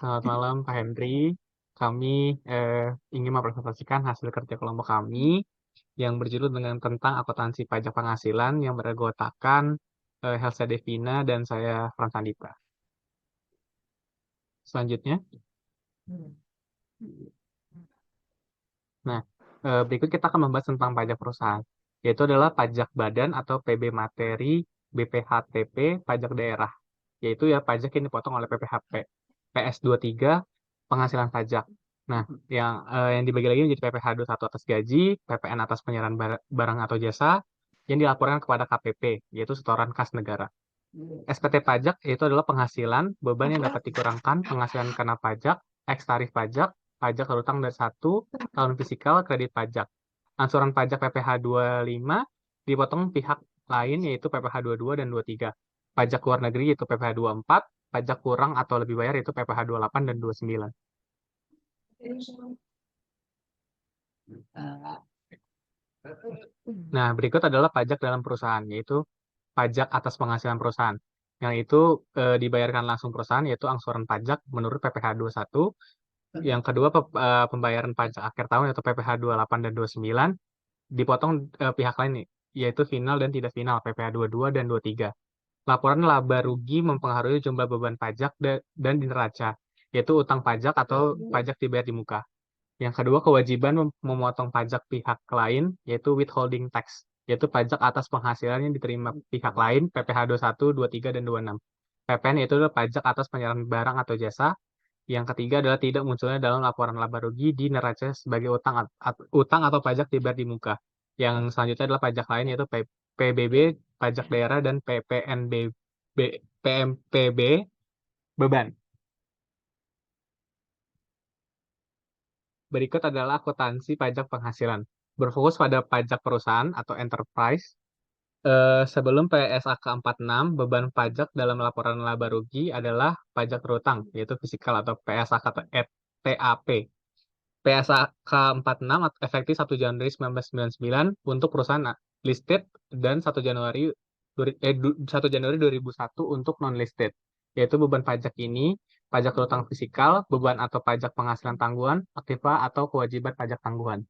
Selamat malam Pak Henry. Kami ingin mempresentasikan hasil kerja kelompok kami yang berjudul dengan tentang akuntansi pajak penghasilan yang beranggotakan Helsa Devina dan saya Frans Andita. Selanjutnya, nah berikut kita akan membahas tentang pajak perusahaan, yaitu adalah pajak badan atau PB materi, BPHTP, pajak daerah, yaitu ya pajak yang dipotong oleh PPHP, PS23, penghasilan pajak. Nah, yang dibagi lagi menjadi PPh 21 atas gaji, PPN atas penyerahan barang atau jasa yang dilaporkan kepada KPP, yaitu setoran kas negara. SPT pajak yaitu adalah penghasilan, beban yang dapat dikurangkan, penghasilan karena pajak, eks tarif pajak, pajak terutang dari 1 tahun fisikal, kredit pajak. Angsuran pajak PPh 25 dipotong pihak lain yaitu PPh 22 dan 23. Pajak luar negeri yaitu PPh 24, pajak kurang atau lebih bayar yaitu PPh 28 dan 29. Nah, berikut adalah pajak dalam perusahaan, yaitu pajak atas penghasilan perusahaan. Yang itu dibayarkan langsung perusahaan, yaitu angsuran pajak menurut PPh 21. Yang kedua, pembayaran pajak akhir tahun, yaitu PPh 28 dan 29. Dipotong pihak lain, yaitu final dan tidak final, PPh 22 dan 23. Laporan laba rugi mempengaruhi jumlah beban pajak dan di neraca, yaitu utang pajak atau pajak dibayar di muka. Yang kedua, kewajiban memotong pajak pihak lain, yaitu withholding tax, yaitu pajak atas penghasilan yang diterima pihak lain, PPh 21, 23, dan 26. PPN yaitu adalah pajak atas penyerahan barang atau jasa. Yang ketiga adalah tidak munculnya dalam laporan laba rugi di neraca sebagai utang atau pajak dibayar di muka. Yang selanjutnya adalah pajak lain yaitu PBB, pajak daerah, dan PMPB, beban. Berikut adalah akuntansi pajak penghasilan. Berfokus pada pajak perusahaan atau enterprise. Sebelum PSAK 46, beban pajak dalam laporan laba rugi adalah pajak terutang, yaitu fisikal atau PSAK atau TAP. PSAK 46 efektif 1 Januari 1999 untuk perusahaan listed dan 1 Januari 1 Januari 2001 untuk non-listed. Yaitu beban pajak ini, pajak terutang fisikal, beban atau pajak penghasilan tangguhan, aktiva atau kewajiban pajak tangguhan.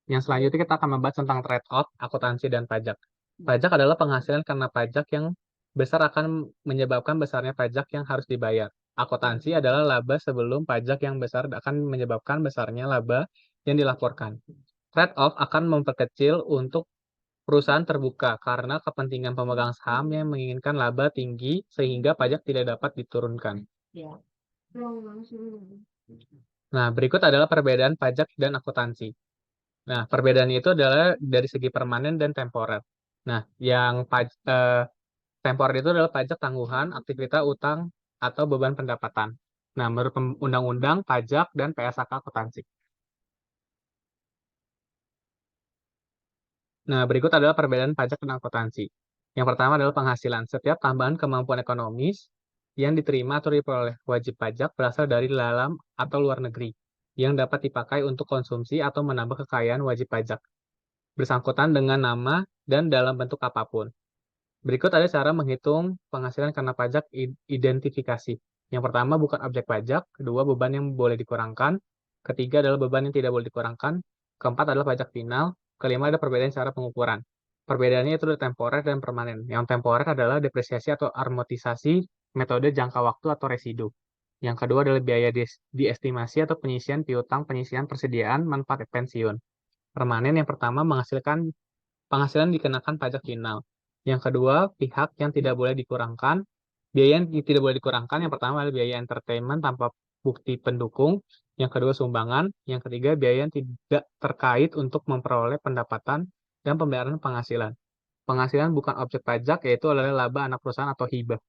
Yang selanjutnya kita akan membahas tentang trade-off, akuntansi, dan pajak. Pajak adalah penghasilan karena pajak yang besar akan menyebabkan besarnya pajak yang harus dibayar. Akuntansi adalah laba sebelum pajak yang besar akan menyebabkan besarnya laba yang dilaporkan. Trade-off akan memperkecil untuk perusahaan terbuka karena kepentingan pemegang saham yang menginginkan laba tinggi sehingga pajak tidak dapat diturunkan. Nah, berikut adalah perbedaan pajak dan akuntansi. Nah, perbedaannya itu adalah dari segi permanen dan temporer. Nah, yang temporer itu adalah pajak tangguhan, aktivitas utang, atau beban pendapatan. Nah, menurut undang-undang pajak dan PSAK akuntansi. Nah, berikut adalah perbedaan pajak dan akuntansi. Yang pertama adalah penghasilan. Setiap tambahan kemampuan ekonomis yang diterima atau diperoleh wajib pajak berasal dari dalam atau luar negeri yang dapat dipakai untuk konsumsi atau menambah kekayaan wajib pajak bersangkutan dengan nama dan dalam bentuk apapun. Berikut ada cara menghitung penghasilan karena pajak identifikasi. Yang pertama bukan objek pajak, kedua beban yang boleh dikurangkan, ketiga adalah beban yang tidak boleh dikurangkan, keempat adalah pajak final, kelima ada perbedaan cara pengukuran. Perbedaannya itu adalah temporer dan permanen. Yang temporer adalah depresiasi atau amortisasi metode jangka waktu atau residu. Yang kedua adalah biaya diestimasi atau penyisian piutang, penyisian persediaan, manfaat pensiun. Permanen yang pertama menghasilkan penghasilan dikenakan pajak final. Yang kedua, pihak yang tidak boleh dikurangkan. Biaya yang tidak boleh dikurangkan, yang pertama adalah biaya entertainment tanpa bukti pendukung. Yang kedua, sumbangan. Yang ketiga, biaya yang tidak terkait untuk memperoleh pendapatan dan pembayaran penghasilan. Penghasilan bukan objek pajak, yaitu adalah laba anak perusahaan atau hibah.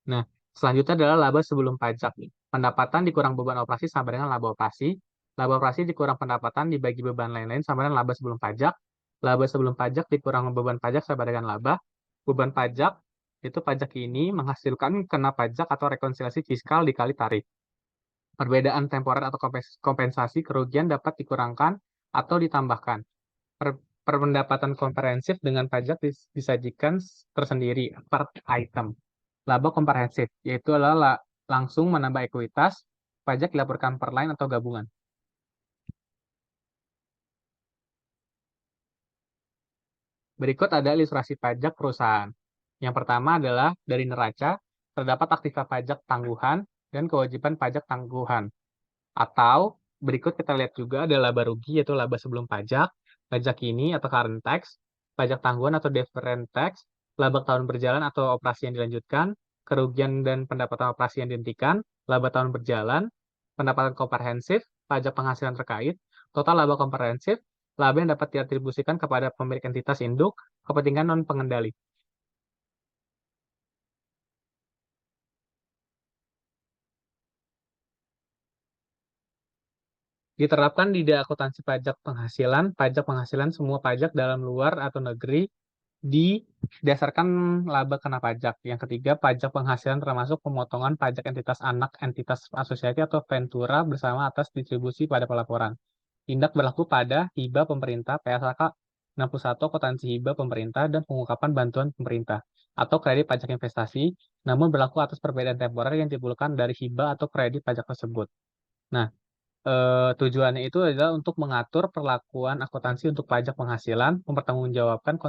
Nah, selanjutnya adalah laba sebelum pajak. Pendapatan dikurang beban operasi sama dengan laba operasi. Laba operasi dikurang pendapatan dibagi beban lain-lain sama dengan laba sebelum pajak. Laba sebelum pajak dikurang beban pajak sama dengan laba. Beban pajak itu pajak ini menghasilkan kena pajak atau rekonsiliasi fiskal dikali tarif. Perbedaan temporer atau kompensasi kerugian dapat dikurangkan atau ditambahkan. Pendapatan komprehensif dengan pajak disajikan tersendiri per item. Laba komprehensif, yaitu adalah langsung menambah ekuitas, pajak dilaporkan per line atau gabungan. Berikut ada ilustrasi pajak perusahaan. Yang pertama adalah dari neraca, terdapat aktiva pajak tangguhan dan kewajiban pajak tangguhan. Atau berikut kita lihat juga ada laba rugi, yaitu laba sebelum pajak, pajak kini atau current tax, pajak tangguhan atau deferred tax, laba tahun berjalan atau operasi yang dilanjutkan, kerugian dan pendapatan operasi yang dihentikan, laba tahun berjalan, pendapatan komprehensif, pajak penghasilan terkait, total laba komprehensif, laba yang dapat diatribusikan kepada pemilik entitas induk, kepentingan non-pengendali. Diterapkan di akuntansi pajak penghasilan semua pajak dalam luar atau negeri didasarkan laba kena pajak. Yang ketiga, pajak penghasilan termasuk pemotongan pajak entitas anak, entitas asosiasi atau ventura bersama atas distribusi pada pelaporan. Tindak berlaku pada hibah pemerintah PSAK 61 akuntansi hibah pemerintah dan pengungkapan bantuan pemerintah atau kredit pajak investasi, namun berlaku atas perbedaan temporer yang ditimbulkan dari hibah atau kredit pajak tersebut. Nah, tujuannya itu adalah untuk mengatur perlakuan akuntansi untuk pajak penghasilan, mempertanggungjawabkan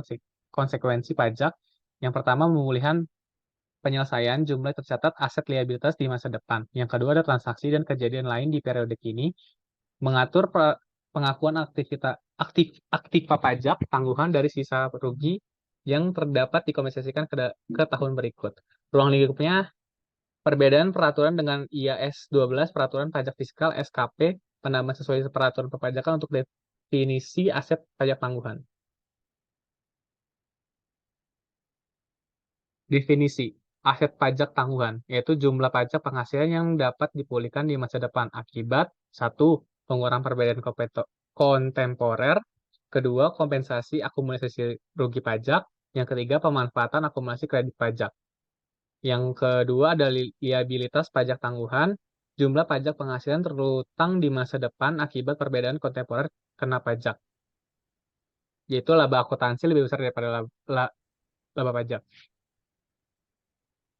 konsekuensi pajak. Yang pertama, pemulihan penyelesaian jumlah tercatat aset liabilitas di masa depan. Yang kedua, ada transaksi dan kejadian lain di periode kini, mengatur pengakuan aktiva pajak tangguhan dari sisa rugi yang terdapat dikompensasikan ke tahun berikut. Ruang lingkupnya perbedaan peraturan dengan IAS 12, peraturan pajak fiskal SKP, penambahan sesuai peraturan perpajakan untuk definisi aset pajak tangguhan. Definisi aset pajak tangguhan, yaitu jumlah pajak penghasilan yang dapat dipulihkan di masa depan akibat satu, pengurangan perbedaan kontemporer, kedua, kompensasi akumulasi rugi pajak, yang ketiga, pemanfaatan akumulasi kredit pajak. Yang kedua ada liabilitas pajak tangguhan, jumlah pajak penghasilan terutang di masa depan akibat perbedaan kontemporer kena pajak, yaitu laba akuntansi lebih besar daripada laba pajak.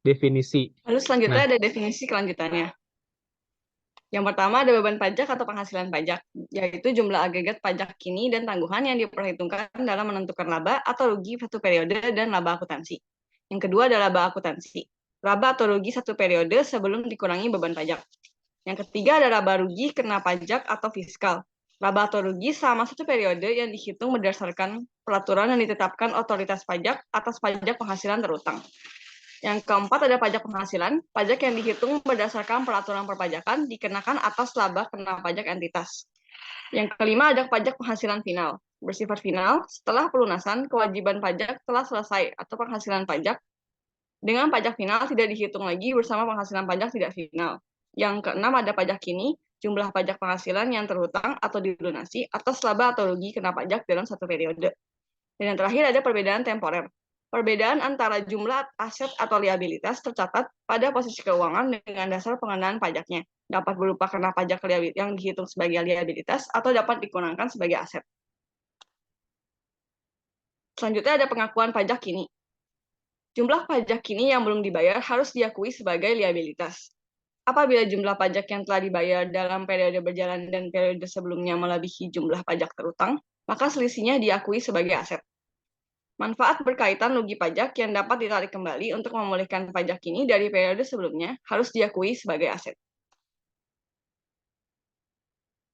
Definisi. Lalu selanjutnya Nah, ada definisi kelanjutannya. Yang pertama ada beban pajak atau penghasilan pajak, yaitu jumlah agregat pajak kini dan tangguhan yang diperhitungkan dalam menentukan laba atau rugi satu periode dan laba akuntansi. Yang kedua adalah laba akuntansi, laba atau rugi satu periode sebelum dikurangi beban pajak. Yang ketiga adalah laba rugi kena pajak atau fiskal, laba atau rugi selama satu periode yang dihitung berdasarkan peraturan yang ditetapkan otoritas pajak atas pajak penghasilan terutang. Yang keempat ada pajak penghasilan, pajak yang dihitung berdasarkan peraturan perpajakan dikenakan atas laba kena pajak entitas. Yang kelima ada pajak penghasilan final, bersifat final setelah pelunasan kewajiban pajak telah selesai atau penghasilan pajak dengan pajak final tidak dihitung lagi bersama penghasilan pajak tidak final. Yang keenam ada pajak kini, jumlah pajak penghasilan yang terhutang atau dilunasi atas laba atau rugi kena pajak dalam satu periode. Dan yang terakhir ada perbedaan temporer. Perbedaan antara jumlah aset atau liabilitas tercatat pada posisi keuangan dengan dasar pengenaan pajaknya. Dapat berupa kena pajak yang dihitung sebagai liabilitas atau dapat dikurangkan sebagai aset. Selanjutnya ada pengakuan pajak kini. Jumlah pajak kini yang belum dibayar harus diakui sebagai liabilitas. Apabila jumlah pajak yang telah dibayar dalam periode berjalan dan periode sebelumnya melebihi jumlah pajak terutang, maka selisihnya diakui sebagai aset. Manfaat berkaitan rugi pajak yang dapat ditarik kembali untuk memulihkan pajak kini dari periode sebelumnya harus diakui sebagai aset.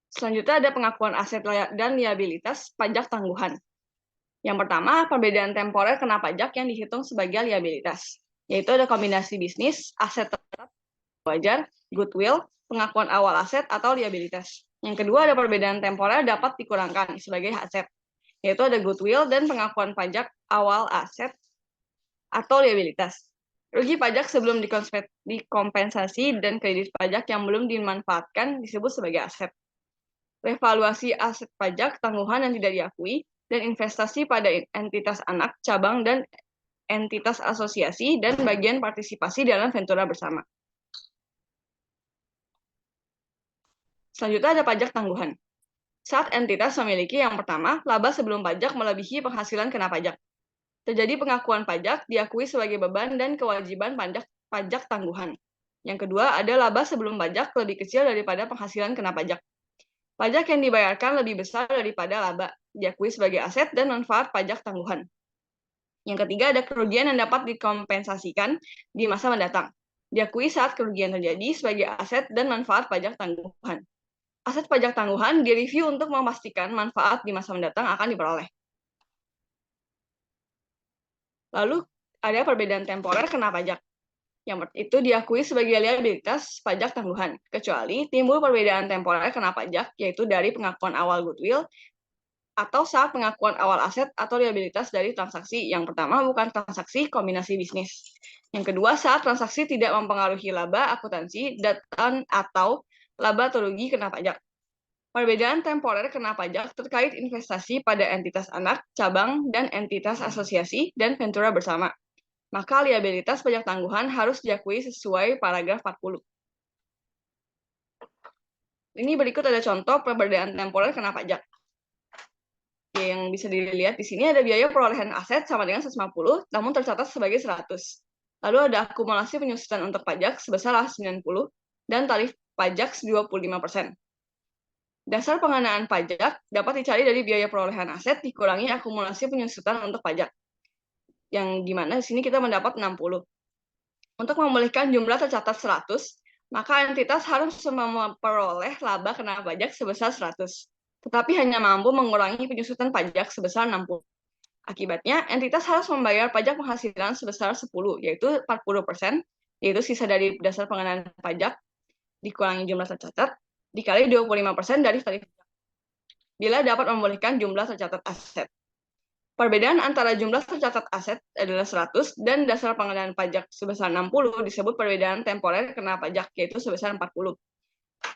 Selanjutnya ada pengakuan aset dan liabilitas pajak tangguhan. Yang pertama, perbedaan temporer kena pajak yang dihitung sebagai liabilitas, yaitu ada kombinasi bisnis, aset tetap, wajar, goodwill, pengakuan awal aset atau liabilitas. Yang kedua, ada perbedaan temporer dapat dikurangkan sebagai aset, yaitu ada goodwill dan pengakuan pajak awal aset atau liabilitas. Rugi pajak sebelum dikompensasi dan kredit pajak yang belum dimanfaatkan disebut sebagai aset. Revaluasi aset pajak tangguhan yang tidak diakui dan investasi pada entitas anak, cabang, dan entitas asosiasi dan bagian partisipasi dalam ventura bersama. Selanjutnya ada pajak tangguhan. Saat entitas memiliki yang pertama, laba sebelum pajak melebihi penghasilan kena pajak. Terjadi pengakuan pajak diakui sebagai beban dan kewajiban pajak tangguhan. Yang kedua, ada laba sebelum pajak lebih kecil daripada penghasilan kena pajak. Pajak yang dibayarkan lebih besar daripada laba, diakui sebagai aset dan manfaat pajak tangguhan. Yang ketiga, ada kerugian yang dapat dikompensasikan di masa mendatang. Diakui saat kerugian terjadi sebagai aset dan manfaat pajak tangguhan. Aset pajak tangguhan direview untuk memastikan manfaat di masa mendatang akan diperoleh. Lalu ada perbedaan temporer kena pajak. Yang itu diakui sebagai liabilitas pajak tangguhan, kecuali timbul perbedaan temporer kena pajak, yaitu dari pengakuan awal goodwill atau saat pengakuan awal aset atau liabilitas dari transaksi. Yang pertama bukan transaksi kombinasi bisnis. Yang kedua saat transaksi tidak mempengaruhi laba, akuntansi, dan atau laba atau rugi kena pajak. Perbedaan temporer kena pajak terkait investasi pada entitas anak, cabang, dan entitas asosiasi dan ventura bersama. Maka liabilitas pajak tangguhan harus diakui sesuai paragraf 40. Ini berikut ada contoh perbedaan temporer kena pajak. Yang bisa dilihat di sini ada biaya perolehan aset sama dengan 150, namun tercatat sebagai 100. Lalu ada akumulasi penyusutan untuk pajak sebesar 90 dan tarif pajak 25%. Dasar pengenaan pajak dapat dicari dari biaya perolehan aset dikurangi akumulasi penyusutan untuk pajak. Yang dimana di sini kita mendapat 60. Untuk memulihkan jumlah tercatat 100, maka entitas harus memperoleh laba kena pajak sebesar 100, tetapi hanya mampu mengurangi penyusutan pajak sebesar 60. Akibatnya, entitas harus membayar pajak penghasilan sebesar 10, yaitu 40%, yaitu sisa dari dasar pengenaan pajak, dikurangi jumlah tercatat, dikali 25% dari tarif bila dapat memulihkan jumlah tercatat aset. Perbedaan antara jumlah tercatat aset adalah 100 dan dasar pengenaan pajak sebesar 60 disebut perbedaan temporer kena pajak, yaitu sebesar 40.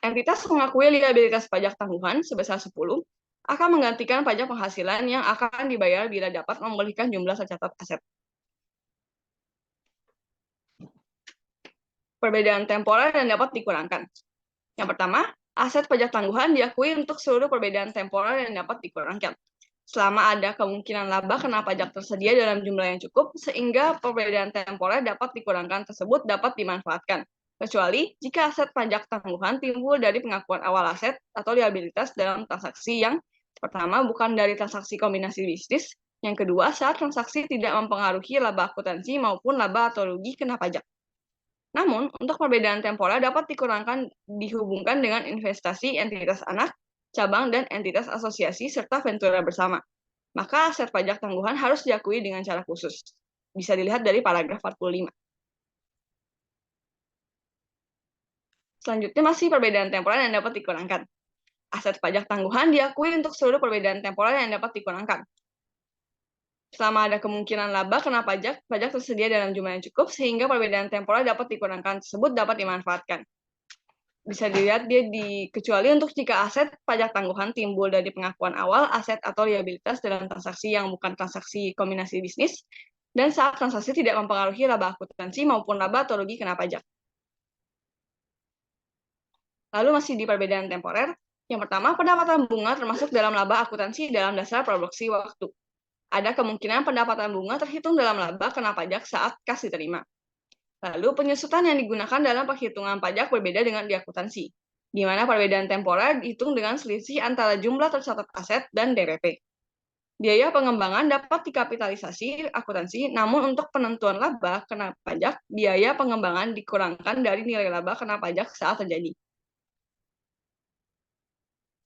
Entitas mengakui liabilitas pajak tangguhan sebesar 10 akan menggantikan pajak penghasilan yang akan dibayar bila dapat memulihkan jumlah tercatat aset. Perbedaan temporer yang dapat dikurangkan. Yang pertama, aset pajak tangguhan diakui untuk seluruh perbedaan temporer yang dapat dikurangkan. Selama ada kemungkinan laba kena pajak tersedia dalam jumlah yang cukup, sehingga perbedaan temporer dapat dikurangkan tersebut dapat dimanfaatkan. Kecuali jika aset pajak tangguhan timbul dari pengakuan awal aset atau liabilitas dalam transaksi yang pertama bukan dari transaksi kombinasi bisnis, yang kedua saat transaksi tidak mempengaruhi laba akuntansi maupun laba atau rugi kena pajak. Namun, untuk perbedaan temporer dapat dihubungkan dengan investasi entitas anak, cabang, dan entitas asosiasi, serta ventura bersama. Maka aset pajak tangguhan harus diakui dengan cara khusus. Bisa dilihat dari paragraf 45. Selanjutnya masih perbedaan temporer yang dapat dikurangkan. Aset pajak tangguhan diakui untuk seluruh perbedaan temporer yang dapat dikurangkan. Selama ada kemungkinan laba kena pajak, pajak tersedia dalam jumlah yang cukup, sehingga perbedaan temporer dapat dikurangkan tersebut dapat dimanfaatkan. Bisa dilihat kecuali untuk jika aset pajak tangguhan timbul dari pengakuan awal aset atau liabilitas dalam transaksi yang bukan transaksi kombinasi bisnis, dan saat transaksi tidak mempengaruhi laba akuntansi maupun laba atau rugi kena pajak. Lalu masih di perbedaan temporer, yang pertama pendapatan bunga termasuk dalam laba akuntansi dalam dasar produksi waktu. Ada kemungkinan pendapatan bunga terhitung dalam laba kena pajak saat kas diterima. Lalu penyusutan yang digunakan dalam perhitungan pajak berbeda dengan di akuntansi, di mana perbedaan temporer dihitung dengan selisih antara jumlah tercatat aset dan DPP. Biaya pengembangan dapat dikapitalisasi akuntansi, namun untuk penentuan laba kena pajak, biaya pengembangan dikurangkan dari nilai laba kena pajak saat terjadi.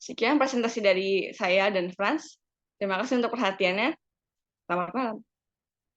Sekian presentasi dari saya dan Franz. Terima kasih untuk perhatiannya. Selamat malam.